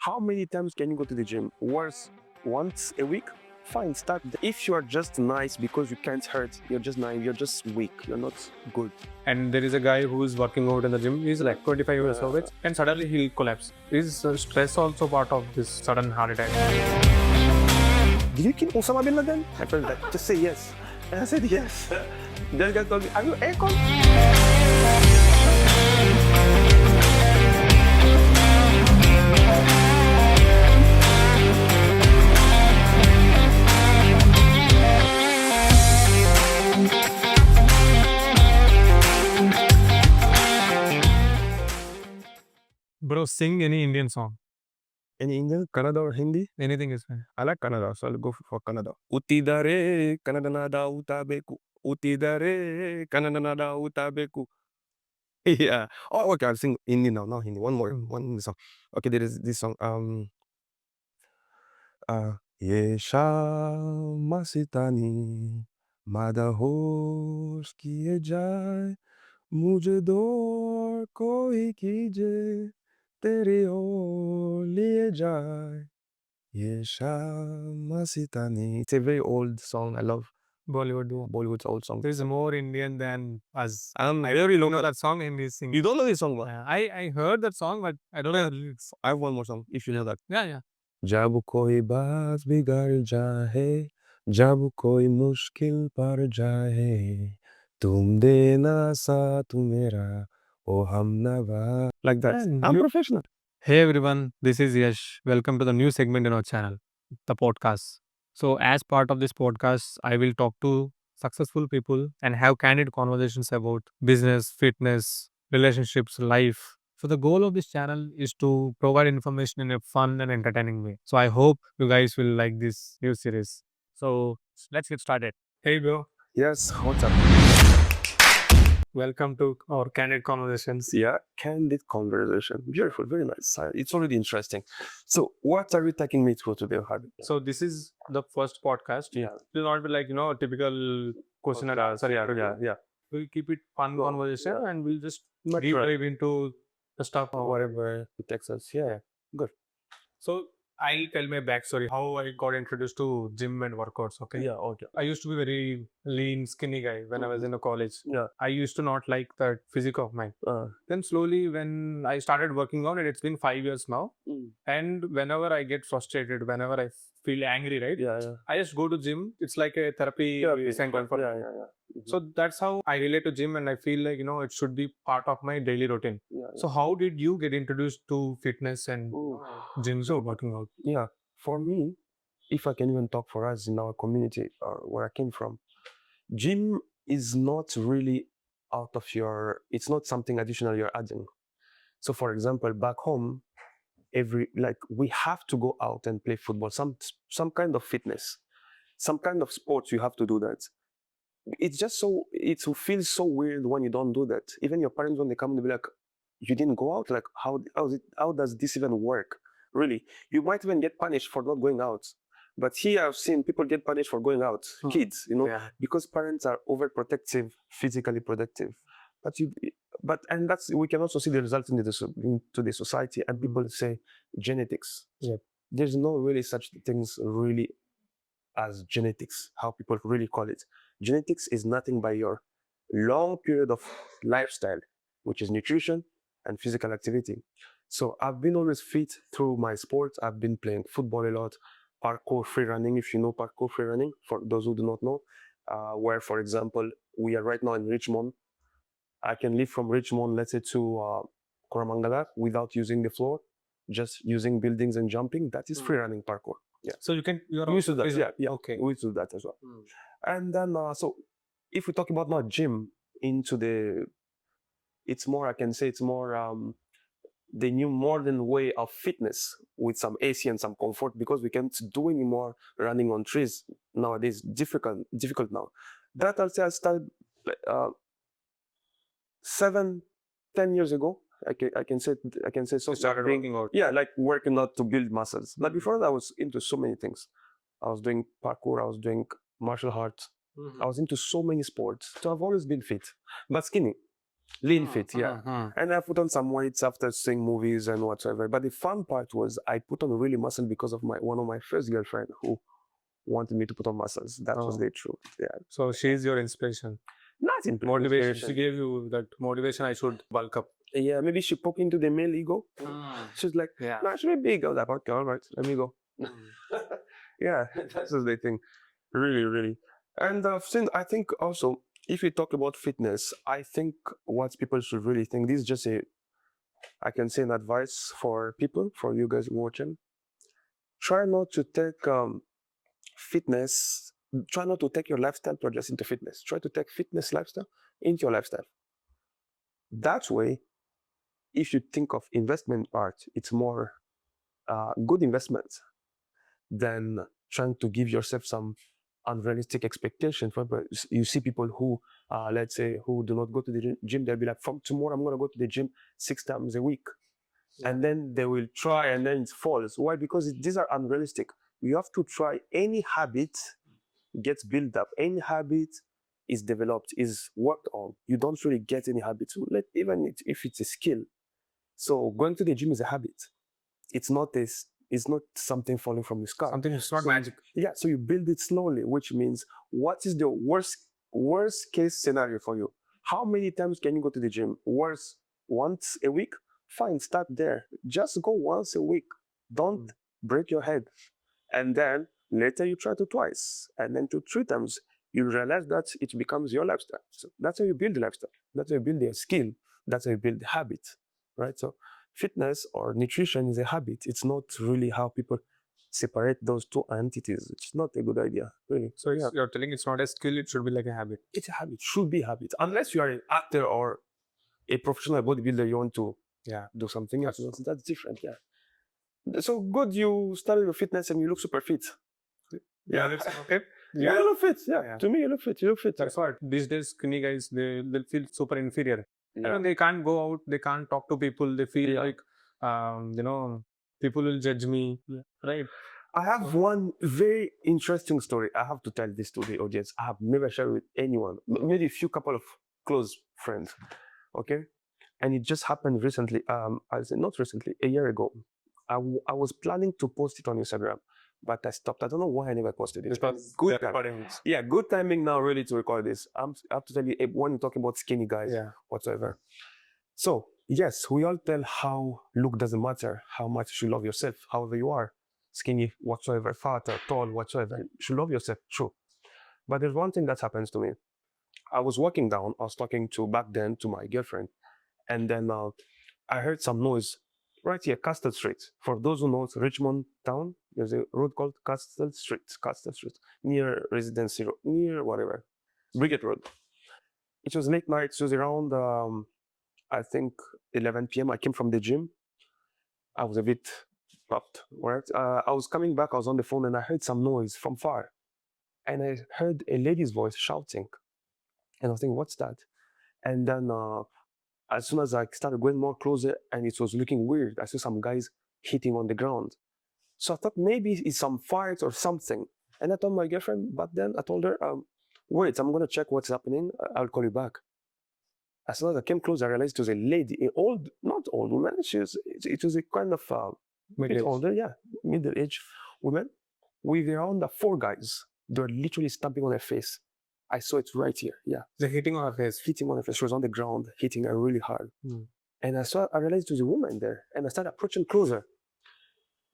How many times can you go to the gym? Once a week? Fine, start. If you are just nice because you can't hurt, you're just nice, you're just weak, you're not good. And there is a guy who is working out in the gym. He's like 25 years of age, and suddenly he'll collapse. Is stress also part of this sudden heart attack? Did you kill Osama bin Laden? I felt like, just say yes. And I said yes. Then guy told me, are you aircon? Bro, sing any Indian song. Any Indian, Kannada or Hindi? Anything is fine. I like Kannada, so I'll go for Kannada. Utidare Kannada utabeku. Utidare Kannada utabeku. Yeah. Oh, okay. I'll sing Hindi now. Not Hindi. One Hindi song. Okay, there is this song. Ye masitani madahosh kiye jaye mujhe dor koi kije tere o liye jaye. Ye masitani. It's a very old song. I love Bollywood's old song. There is more Indian than us. I really don't know that song and he's singing. You don't know this song, man? I heard that song, but I don't know the lyrics. I have one more song, if you know that. Yeah. जब कोई बात बिगड़ जाए, जब कोई मुश्किल पड़ जाए, तुम देना साथ मेरा, ओ हमनवा. Like that. I'm professional. Hey everyone, this is Yash. Welcome to the new segment in our channel, the podcast. So, as part of this podcast, I will talk to successful people and have candid conversations about business, fitness, relationships, life. So, the goal of this channel is to provide information in a fun and entertaining way. So, I hope you guys will like this new series. So, let's get started. Hey, bro. Yes, what's up? Welcome to our Candid Conversations. Yeah, Candid Conversation. Beautiful, very nice. It's already interesting. So, what are you taking me through today, Hardik? So, this is the first podcast. Yeah. It will not be like, a typical question and answer. Yeah. We'll keep it fun conversation and we'll just Much deep right. dive into the stuff or whatever. Texas, yeah. Good. So I'll tell my backstory, how I got introduced to gym and workouts. Okay. Yeah, okay. I used to be very lean, skinny guy when I was in the college. Yeah. I used to not like that physique of mine. Then slowly when I started working out, and it's been 5 years now. And whenever I get frustrated, whenever I feel angry, right? Yeah. I just go to gym. It's like a therapy center for Yeah. So that's how I relate to gym, and I feel like it should be part of my daily routine. Yeah. So how did you get introduced to fitness and gyms or working out? Yeah, for me, if I can even talk for us in our community or where I came from, gym is not really out of it's not something additional you're adding. So for example, back home, we have to go out and play football, some kind of fitness, some kind of sports, you have to do that. It's just it feels so weird when you don't do that. Even your parents, when they come, they'll be like, you didn't go out? Like, how does this even work? Really, you might even get punished for not going out. But here I've seen people get punished for going out, kids, because parents are overprotective, physically productive. And we can also see the results into the society, and people say genetics. Yeah. There's no really such things really as genetics, how people really call it. Genetics is nothing but your long period of lifestyle, which is nutrition and physical activity. So I've been always fit through my sports. I've been playing football a lot, parkour, free running, if you know parkour, free running, for those who do not know, where, for example, we are right now in Richmond. I can live from Richmond, let's say, to Koramangala without using the floor, just using buildings and jumping. That is free running parkour. Yeah. So you're used to that. Yeah. Okay. We used to do that as well. And then, so if we talk about now gym it's more, I can say it's more the new modern way of fitness with some AC and some comfort, because we can't do any more running on trees nowadays. Difficult now. That I'll say I started 7-10 years ago. I can say so. You started working out. Yeah, like working out to build muscles. But before that, I was into so many things. I was doing parkour. I was doing martial arts. I was into so many sports. So I've always been fit, but skinny. Lean fit, yeah. And I put on some weights after seeing movies and whatever. But the fun part was I put on really muscle because of one of my first girlfriend who wanted me to put on muscles. That was the truth. Yeah. So she's your inspiration. Not in Motivation. She gave you that motivation. I should bulk up. Yeah, maybe she poked into the male ego. She's like, Yeah. no, I should be big. I was like, okay, all right, let me go. Yeah, that's the thing. Really, really. And since I think also, if we talk about fitness, I think what people should really think, this is just I can say an advice for people, for you guys watching. Try not to take fitness, try not to take your lifestyle projects into fitness. Try to take fitness lifestyle into your lifestyle. That way, if you think of investment part, it's more good investment than trying to give yourself some unrealistic expectation. For example, you see people who, let's say, who do not go to the gym, they'll be like, from tomorrow, I'm going to go to the gym 6 times a week. Yeah. And then they will try and then it falls. Why? Because these are unrealistic. You have to try. Any habit gets built up. Any habit is developed, is worked on. You don't really get any habit. So even if it's a skill. So going to the gym is a habit. It's not something falling from the sky. It's not magic. Yeah, so you build it slowly, which means what is the worst case scenario for you? How many times can you go to the gym? Once a week? Fine, start there. Just go once a week. Don't break your head. And then later you try to twice, and then to 3 times. You realize that it becomes your lifestyle. So that's how you build the lifestyle. That's how you build the skill. That's how you build the habit, right? So fitness or nutrition is a habit. It's not really how people separate those two entities. It's not a good idea, really. So yeah, you're telling it's not a skill, it should be like a habit. It's a habit, should be a habit. Unless you are an actor or a professional bodybuilder, you want to do something else. That's different, yeah. So good, you started with fitness and you look super fit. Yeah, that's okay. Yeah, you look fit. Yeah. To me, you look fit. You look fit. That's what these days skinny guys they'll feel super inferior. Yeah. They can't go out. They can't talk to people. They feel like people will judge me. Yeah. Right. I have one very interesting story. I have to tell this to the audience. I have never shared with anyone. Maybe a few couple of close friends. Okay, and it just happened recently. Not recently, a year ago. I was planning to post it on Instagram, but I stopped. I don't know why I never posted it. Good timing. Yeah, good timing now really to record this. I have to tell you, when you're talking about skinny guys, whatsoever. So, yes, we all tell how look doesn't matter, how much you love yourself, however you are, skinny, whatsoever, fat or tall, whatsoever. You should love yourself, true. But there's one thing that happens to me. I was walking down, I was talking back then to my girlfriend, and then I heard some noise right here, Castle Street. For those who know Richmond town, there's a road called Castle Street, near Residency Road, near whatever, Brigade Road. It was late night, so it was around, I think, 11 p.m. I came from the gym. I was a bit popped, right? I was coming back, I was on the phone, and I heard some noise from far. And I heard a lady's voice shouting. And I was thinking, what's that? And then as soon as I started going more closer and it was looking weird, I saw some guys hitting on the ground. So I thought maybe it's some fight or something. And I told my girlfriend, but then I told her, wait, I'm going to check what's happening. I'll call you back. As soon as I came close, I realized it was a lady, not old woman. It was a kind of middle-aged woman with around 4 guys. They were literally stamping on her face. I saw it right here. Yeah. They're hitting on her face. Hitting on her face. She was on the ground, hitting her really hard. And I realized there was a woman there. And I started approaching closer.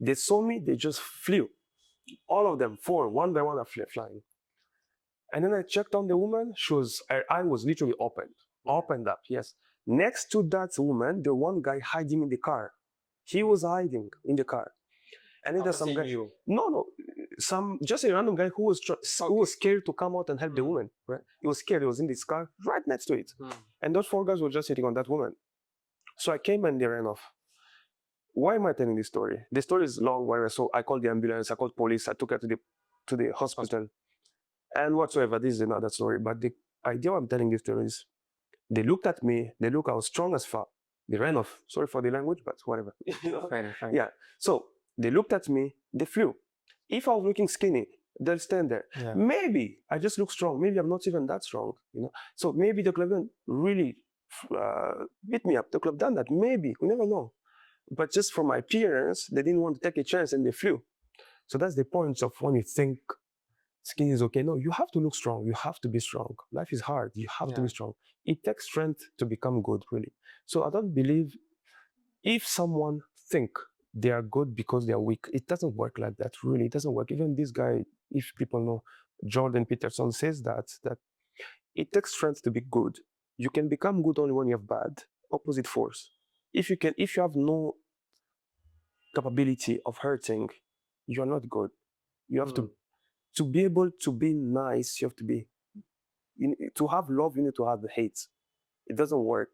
They saw me, they just flew. All of them, 4, one by one, are flying. And then I checked on the woman. Her eye was literally opened up, yes. Next to that woman, the one guy hiding in the car. He was hiding in the car. And then there's some guy. No, just a random guy who was scared to come out and help the woman. Right? He was scared. He was in this car right next to it. And those 4 guys were just sitting on that woman. So I came and they ran off. Why am I telling this story? The story is long. So I called the ambulance. I called police. I took her to the hospital. And whatsoever. This is another story. But the idea I'm telling this story is, they looked at me. They looked, I was strong as fuck. They ran off. Sorry for the language, but whatever. Fine. Yeah. So they looked at me. They flew. If I was looking skinny, they'll stand there. Yeah. Maybe I just look strong. Maybe I'm not even that strong. So maybe they could have really beat me up. They could have done that. Maybe. We never know. But just for my appearance, they didn't want to take a chance and they flew. So that's the point of when you think skinny is okay. No, you have to look strong. You have to be strong. Life is hard. You have to be strong. It takes strength to become good, really. So I don't believe if someone think they are good because they are weak, it doesn't work like that. Really, it doesn't work. Even this guy, if people know, Jordan Peterson says that it takes strength to be good. You can become good only when you have bad opposite force. If you have no capability of hurting, you are not good. You have to be able to be nice. You have to be to have love. You need to have hate. It doesn't work.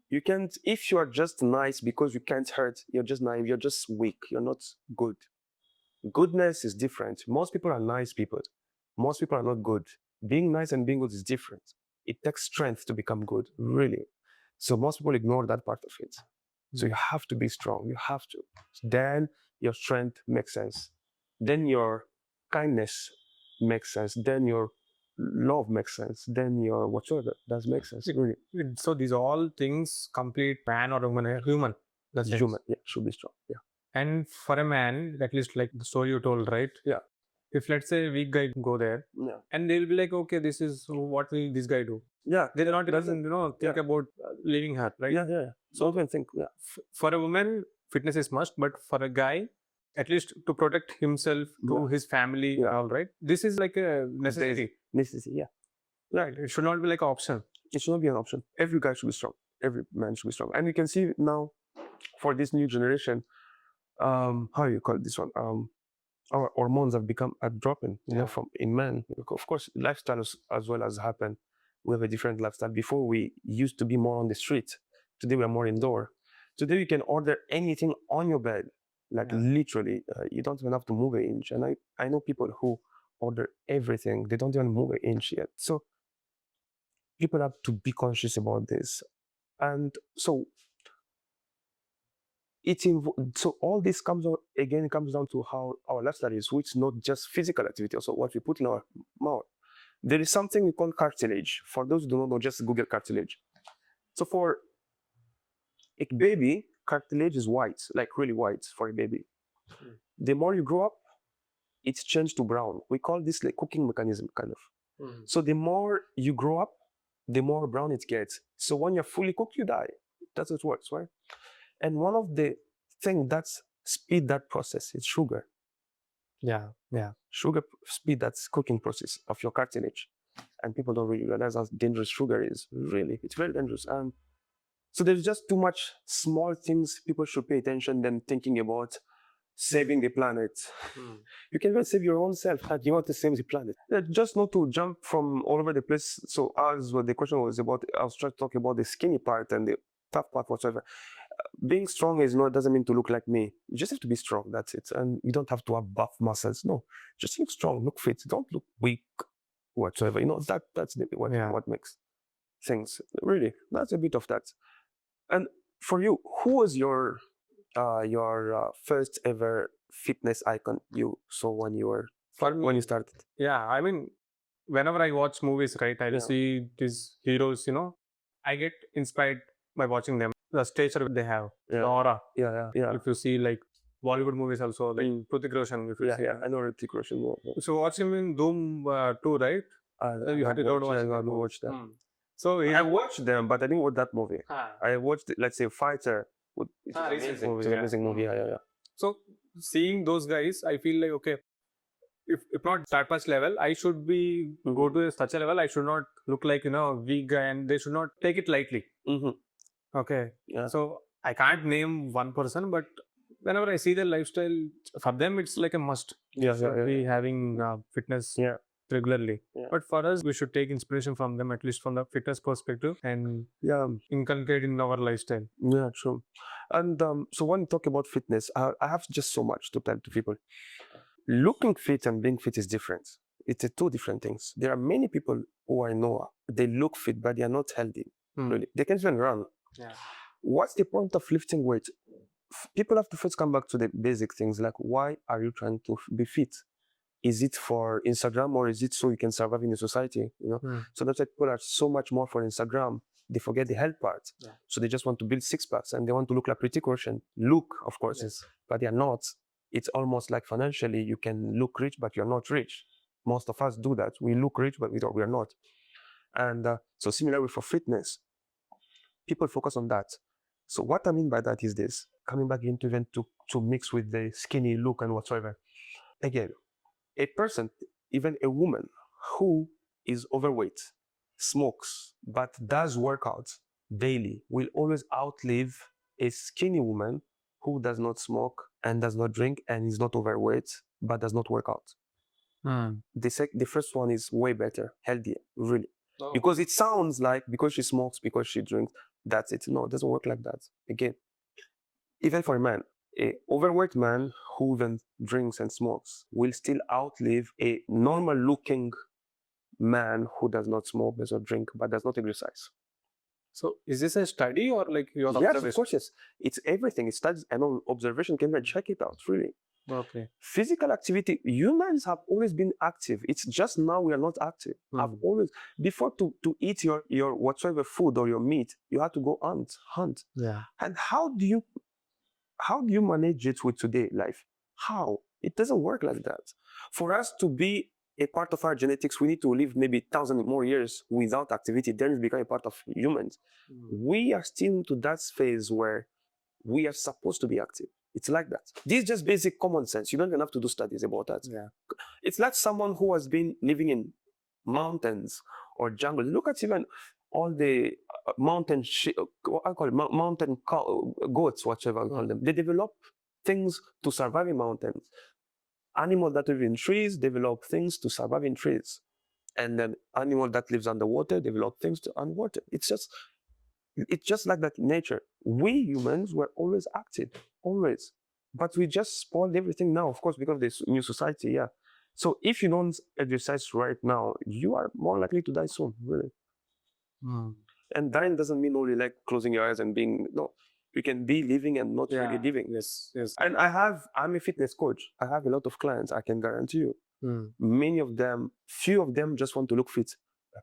You can't if you are just nice because you can't hurt. You're just naive. You're just weak. You're not good. Goodness is different. Most people are nice people. Most people are not good. Being nice and being good is different. It takes strength to become good, really. So most people ignore that part of it. So you have to be strong. You have to. Then your strength makes sense. Then your kindness makes sense. Then your love makes sense. Then your whatsoever does make sense. Really. So these all things complete man or woman, a human. That's it. Human, yeah, should be strong. Yeah. And for a man, at least like the story you told, right? Yeah. If let's say a weak guy go there, Yeah. and they'll be like, okay, this is what will this guy do? Yeah. They do not That's even think about leaving her, right? Yeah. So don't think. Yeah. For a woman, fitness is must, but for a guy, at least to protect himself, to his family, all right. This is like a necessity. Necessity. Yeah. Right. It should not be like an option. It should not be an option. Every guy should be strong. Every man should be strong. And you can see now, for this new generation, how you call this one? Our hormones have become dropping, from in men. Of course, lifestyle as well has happened. We have a different lifestyle. Before we used to be more on the street. Today we are more indoor. Today you can order anything on your bed, like literally. You don't even have to move an inch. And I know people who order everything. They don't even move an inch yet. So people have to be conscious about this. And so so all this comes down to how our lifestyle is, which is not just physical activity, also what we put in our mouth. There is something we call cartilage. For those who do not know, just Google cartilage. So for a baby, cartilage is white, like really white for a baby. The more you grow up, it's changed to brown. We call this like cooking mechanism, kind of. So the more you grow up, the more brown it gets. So when you're fully cooked, you die. That's how it works, right? And one of the things that speed that process is sugar. Yeah. Sugar speed that cooking process of your cartilage. And people don't really realize how dangerous sugar is. Really, it's very dangerous. And so there's just too much small things people should pay attention than thinking about saving the planet. You can even save your own self. How do you want to save the planet? Just not to jump from all over the place. So as what the question was about, I was trying to talk about the skinny part and the tough part whatsoever. Being strong doesn't mean to look like me. You just have to be strong. That's it. And you don't have to have buff muscles. No, just look strong, look fit. Don't look weak whatsoever. That's what makes things. Really, that's a bit of that. And for you, who was your first ever fitness icon you saw when you started? Yeah, I mean, whenever I watch movies, right, I just see these heroes, I get inspired by watching them. The stature they have, the aura. Yeah. If you see like Bollywood movies also, like Hrithik Roshan, if you see. I know Hrithik Roshan. So watch him in Doom 2, right? You had to watch that. So I watched them, but I didn't watch that movie. I watched, let's say, Fighter. It's an amazing movie. Yeah. So seeing those guys, I feel like, okay, if not that much level, I should be go to such a level. I should not look like weak guy, and they should not take it lightly. Okay. Yeah. So I can't name one person, but whenever I see their lifestyle, for them it's like a must. Be having fitness regularly. But for us, we should take inspiration from them, at least from the fitness perspective, and inculcate in our lifestyle. Yeah, true. And so when you talk about fitness, I have just so much to tell to people. Looking fit and being fit is different. It's two different things. There are many people who I know, they look fit, but they are not healthy. Really. They can't even run. Yeah. What's the point of lifting weight? People have to first come back to the basic things, like why are you trying to be fit? Is it for Instagram or is it so you can survive in the society? So that's why people are so much more for Instagram they forget the health part. Yeah. So they just want to build six packs and they want to look like pretty Russian. Look, of course, Yes. but they are not. It's almost like financially you can look rich, but you're not rich. Most of us do that. We look rich, but we are not. And so similarly for fitness, people focus on that. So what I mean by that is this, coming back into event to mix with the skinny look and whatsoever. Again, a person, even a woman who is overweight, smokes, but does workout daily will always outlive a skinny woman who does not smoke and does not drink and is not overweight but does not work out. The first one is way better, healthier, really. Oh. Because it sounds like because she smokes, because she drinks, that's it. No, it doesn't work like that. Again, even for a man, a overweight man who even drinks and smokes will still outlive a normal looking man who does not smoke, does not drink, but does not exercise. So is this a study or like your Yes, of observation? course, yes. It's everything. It's studies and on observation. Can even check it out, really. Okay. Physical activity, humans have always been active. It's just now we are not active. I've always, before to eat your whatsoever food or your meat, you have to go hunt. Yeah. And how do you manage it with today life? How? It doesn't work like that. For us to be a part of our genetics, we need to live maybe 1,000 more years without activity, then we become a part of humans. We are still into that phase where we are supposed to be active. It's like that. This is just basic common sense. You don't even have to do studies about that. Yeah. It's like someone who has been living in mountains or jungle. Look at even all the mountain goats, whatever you call them. They develop things to survive in mountains. Animals that live in trees develop things to survive in trees. And then animal that lives underwater develop things to underwater. It's just like that in nature. We humans were always active, always. But we just spoiled everything now, of course, because of this new society, yeah. So if you don't exercise right now, you are more likely to die soon, really. And dying doesn't mean only like closing your eyes and being, no. You can be living and not really living. Yes. Yes. And I'm a fitness coach. I have a lot of clients, I can guarantee you. Many of them, few of them just want to look fit.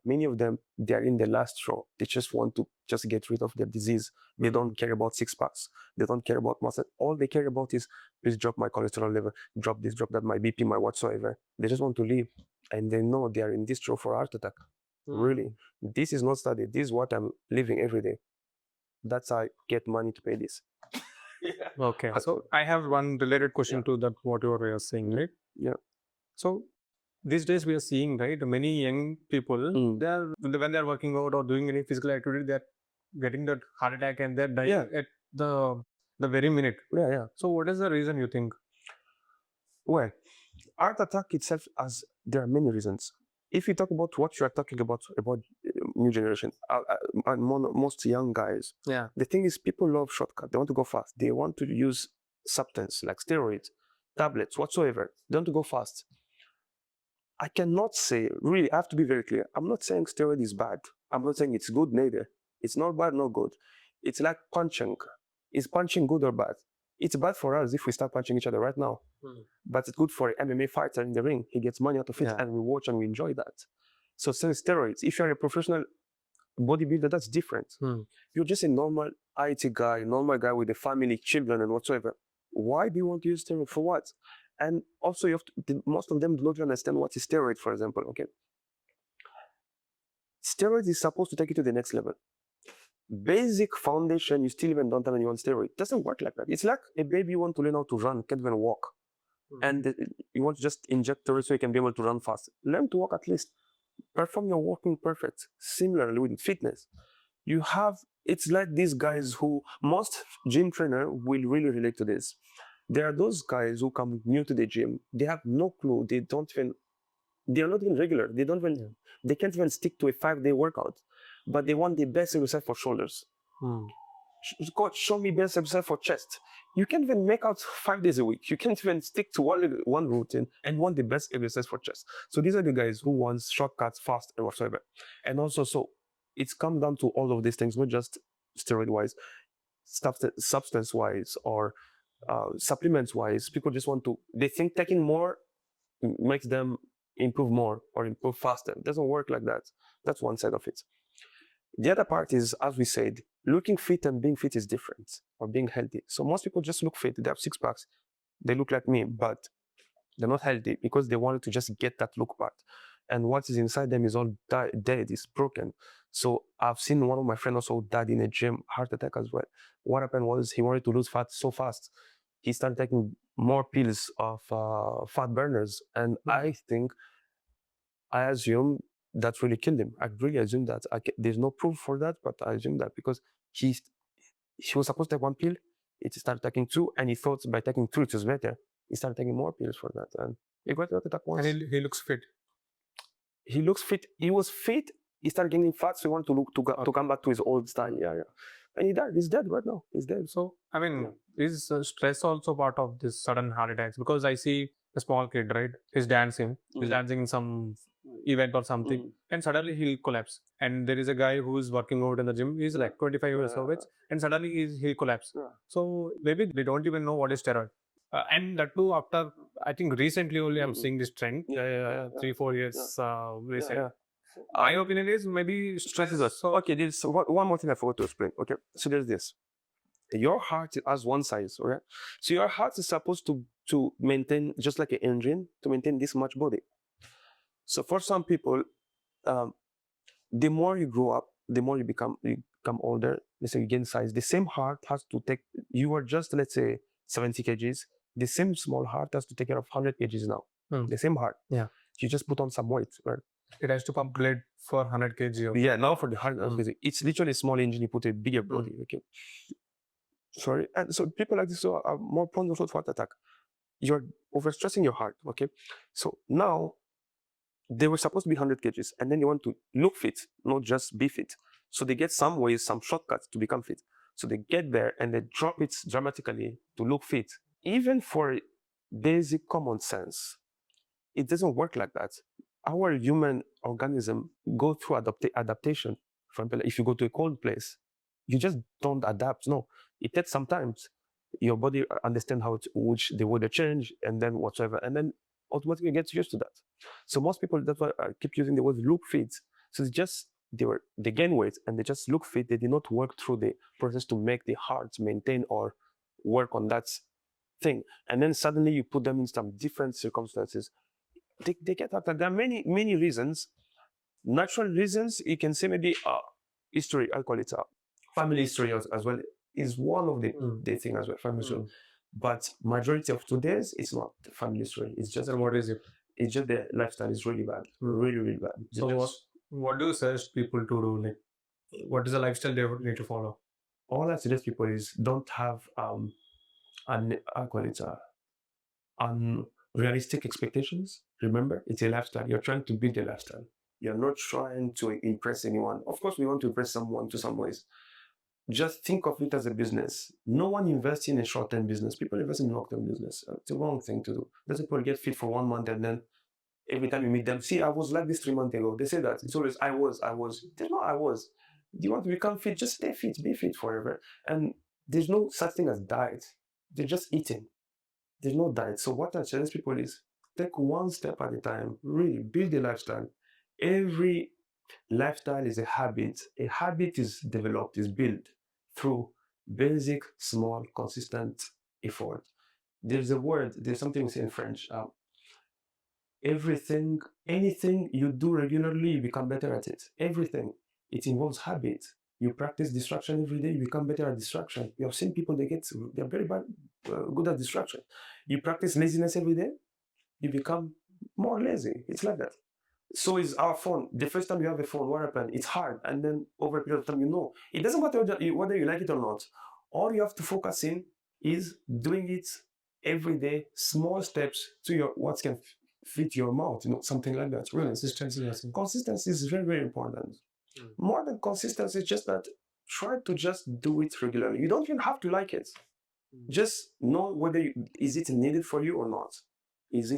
Many of them, they're in the last straw. They just want to just get rid of their disease. They don't care about six packs. They don't care about muscle. All they care about is, please drop my cholesterol level, drop this, drop that, my BP, my whatsoever. They just want to live. And they know they are in this straw for heart attack. Really. This is not studied. This is what I'm living every day. That's how I get money to pay this. Okay. So I have one related question to that, what you were saying, right? Yeah. So these days we are seeing, right, many young people, they are, when they are working out or doing any physical activity, they are getting that heart attack and they're dying at the very minute. Yeah. So what is the reason you think? Well, heart attack itself, there are many reasons. If you talk about what you are talking about new generation, most young guys, the thing is people love shortcut. They want to go fast. They want to use substance like steroids, tablets, whatsoever. They want to go fast. I cannot say, really, I have to be very clear. I'm not saying steroid is bad. I'm not saying it's good neither. It's not bad, not good. It's like punching. Is punching good or bad? It's bad for us if we start punching each other right now. But it's good for an MMA fighter in the ring. He gets money out of it and we watch and we enjoy that. So steroids, if you're a professional bodybuilder, that's different. You're just a normal IT guy, normal guy with a family, children and whatsoever. Why do you want to use steroid? For what? And also, most of them don't understand what is steroid, for example. Okay, steroid is supposed to take you to the next level. Basic foundation, you still even don't have any on steroid. It doesn't work like that. It's like a baby you want to learn how to run, can't even walk. And you want to just inject steroid so you can be able to run fast. Learn to walk at least. Perform your walking perfect. Similarly with fitness. It's like these guys who, most gym trainer will really relate to this. There are those guys who come new to the gym. They have no clue. They are not even regular. They can't even stick to a 5-day workout, but they want the best exercise for shoulders. Coach, show me best exercise for chest. You can't even make out 5 days a week. You can't even stick to one routine and want the best exercise for chest. So these are the guys who want shortcuts, fast, and whatsoever. And also, so it's come down to all of these things, not just steroid-wise, substance-wise, or supplements-wise. People just they think taking more makes them improve more or improve faster. It doesn't work like that. That's one side of it. The other part is, as we said, looking fit and being fit is different, or being healthy. So most people just look fit. They have six packs. They look like me, but they're not healthy because they wanted to just get that look part. And what is inside them is all dead, it's broken. So I've seen one of my friends also died in a gym, heart attack as well. What happened was he wanted to lose fat so fast. He started taking more pills of fat burners. And I think, I assume that really killed him. I really assume that. There's no proof for that, but I assume that because he was supposed to take one pill, he started taking two, and he thought by taking two it was better. He started taking more pills for that, and he got a heart attack once. And he looks fit. He looks fit. He was fit. He started getting fat, so he wanted to come back to his old style. Yeah, yeah. And he died. He's dead right now. He's dead. So, I mean, is stress also part of this sudden heart attacks? Because I see a small kid, right? He's dancing. He's dancing in some event or something, and suddenly he'll collapse. And there is a guy who's working out in the gym. He's like 25 years of age, and suddenly he'll collapse. So maybe they don't even know what is steroid. And that too, after I think recently only I'm seeing this trend. 3-4 years recent. My opinion is maybe stress is us. So okay, there's one more thing I forgot to explain. Okay, so there's this. Your heart has one size, okay? So your heart is supposed to maintain, just like an engine, to maintain this much body. So for some people, the more you grow up, the more you become older. Let's say you gain size. The same heart has to take. You are just, let's say, 70 kgs. The same small heart has to take care of 100 kgs now. The same heart. Yeah. You just put on some weight, right? It has to pump blood for 100 kg. Yeah, now for the heart, it's literally a small engine. You put a bigger body. Okay. Sorry, and so people like this are more prone also to heart attack. You're overstressing your heart. Okay, so now they were supposed to be 100 kgs, and then you want to look fit, not just be fit. So they get some ways, some shortcuts to become fit. So they get there and they drop it dramatically to look fit. Even for basic common sense, it doesn't work like that. Our human organism go through adaptation. For example, if you go to a cold place, you just don't adapt. No, it takes some time. Your body understand how which the weather change, and then whatsoever, and then automatically gets used to that. So most people, that's why I keep using the word look fit. So it's just they gain weight and they just look fit. They did not work through the process to make the heart maintain or work on that thing. And then suddenly you put them in some different circumstances. They get out. There are many reasons. Natural reasons, you can say maybe history, I'll call it family history as well, is one of the things as well, family history. But majority of today's, it's not the family history. It's just, what is it? It's just the lifestyle is really bad. Really, really bad. So what do you suggest people to do? Like, what is the lifestyle they would need to follow? All I suggest people is don't have unrealistic expectations. Remember, it's a lifestyle. You're trying to build a lifestyle. You're not trying to impress anyone. Of course, we want to impress someone to some ways. Just think of it as a business. No one invests in a short-term business. People invest in long-term business. It's a wrong thing to do. Those people get fit for 1 month and then every time you meet them, see, I was like this 3 months ago. They say that. It's always, I was. There's no I was. Do you want to become fit? Just stay fit. Be fit forever. And there's no such thing as diet. They're just eating. There's no diet. So what I suggest people is take one step at a time. Really build a lifestyle. Every lifestyle is a habit. A habit is developed, is built through basic, small, consistent effort. There's something we say in French. Anything you do regularly, you become better at it. Everything. It involves habit. You practice distraction every day, you become better at distraction. You have seen people, they're very good at distraction. You practice laziness every day, you become more lazy. It's like that. So is our phone. The first time you have a phone, what happened? It's hard. And then over a period of time, it doesn't matter whether you like it or not. All you have to focus in is doing it every day, small steps to what can fit your mouth, something like that. Really. Consistency is very, very important. More than consistency, it's just that try to just do it regularly. You don't even have to like it. Just know whether is it needed for you or not. Is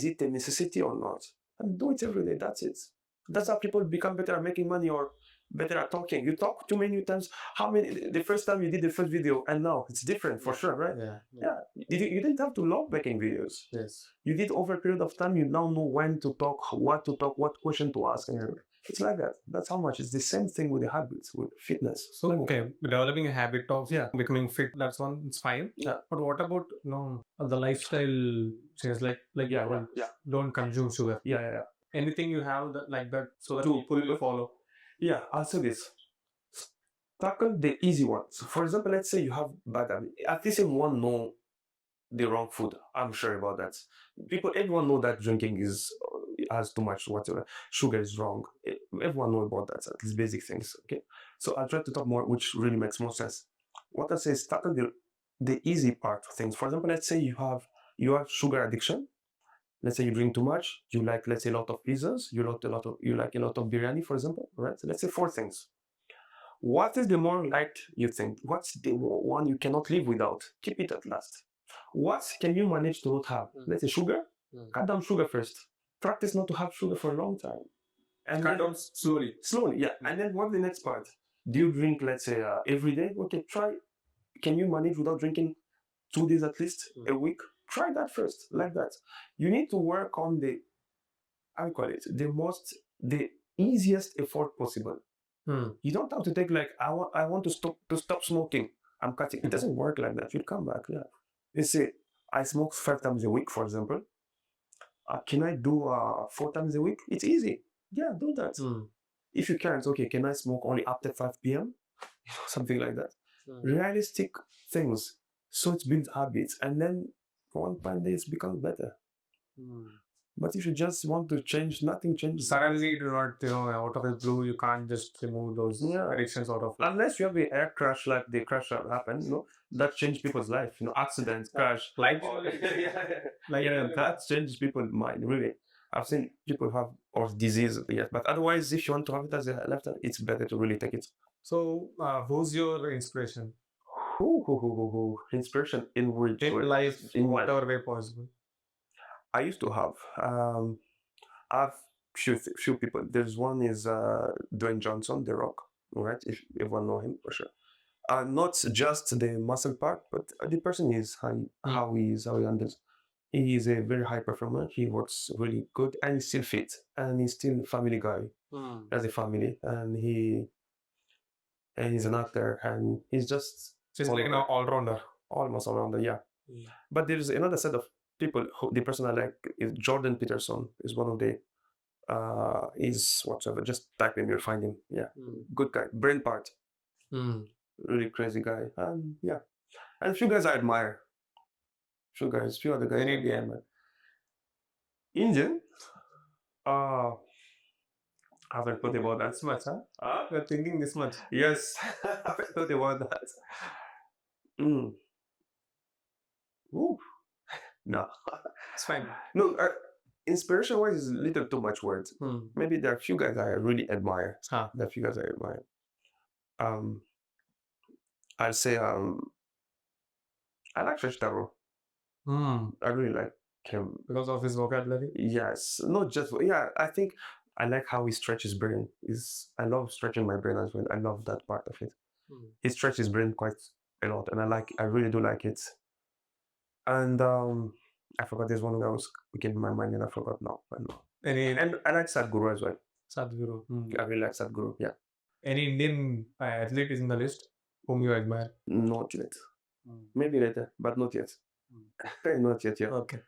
it a necessity or not? And do it every day. That's it. That's how people become better at making money or better at talking. You talk too many times. The first time you did the first video and now it's different for sure, right? Yeah. You didn't have to love making videos. Yes. You did over a period of time. You now know when to talk, what to talk, what question to ask. It's like that. That's how much. It's the same thing with the habits, with fitness. So okay, developing a habit of becoming fit, that's one, it's fine. Yeah. But what about the lifestyle change, like don't consume sugar. Yeah. Anything you have that like that so that To people will follow. Yeah, I'll say this. Tackle the easy ones. For example, let's say you have bad habit. At least everyone know the wrong food. I'm sure about that. Everyone know that drinking has too much whatever. Sugar is wrong. Everyone know about that. These basic things. Okay. So I'll try to talk more, which really makes more sense. What I say is tackle the easy part of things. For example, let's say you have sugar addiction. Let's say you drink too much. You like, let's say, a lot of pizzas. You like a lot of biryani, for example. Right. So let's say 4 things. What is the more liked you think? What's the one you cannot live without? Keep it at last. What can you manage to not have? Let's say sugar. Cut down sugar first. Practice not to have sugar for a long time. And Cut down slowly. Slowly, yeah. And then what's the next part? Do you drink, let's say, every day? Okay, try. Can you manage without drinking 2 days at least a week? Try that first, like that. You need to work on I call it, the easiest effort possible. You don't have to take like, I want to stop smoking. I'm cutting. It doesn't work like that. You'll come back. Yeah. You say, I smoke 5 times a week, for example. Can I do 4 times a week? It's easy. Yeah, do that. If you can't, okay, can I smoke only after 5 p.m.? Something like that. Realistic things. So it builds habits. And then one fine day it becomes better. But if you just want to change, nothing changes. Suddenly, you do not, out of the blue, you can't just remove those addictions out of it. Unless you have an air crash like the crash that happened, that changed people's life. Accidents, crash. That changes people's mind, really. I've seen people have or disease, yes. But otherwise, if you want to have it as a lifestyle, it's better to really take it. So, who's your inspiration? Inspiration in which life, in whatever way possible. I used to have. I've few people. There's one is Dwayne Johnson, The Rock, right? If everyone know him for sure. Not just the muscle part, but the person is how he handles. He is a very high performer. He works really good, and he's still fit, and he's still a family guy. Has a family, and he's an actor, and he's just like an all-rounder. Almost all-rounder, yeah. But there's another set of people. The person I like is Jordan Peterson. Is one of the is whatever. Just type him, you'll find him. Yeah, good guy. Brain part. Really crazy guy. And yeah, and a few guys I admire. Few other guys. Indian. I haven't thought about that much, huh? You're thinking this much. Yes, I haven't thought about that. Ooh. No. It's fine. No, inspiration-wise is a little too much words. Maybe there are a few guys I really admire. There are a few guys I admire. I'll say I like Fresh Taro. I really like him because of his vocabulary. Yes, not just I think I like how he stretches brain. I love stretching my brain as well. I love that part of it. He stretches brain quite a lot, and I really do like it. And I forgot there's one that was in my mind, and I forgot now. And I like Sadhguru as well. Sadhguru. I really like Sadhguru. Yeah. Any Indian athlete is in the list whom you admire? Not yet. Maybe later, but not yet. Not yet. Yeah. Okay.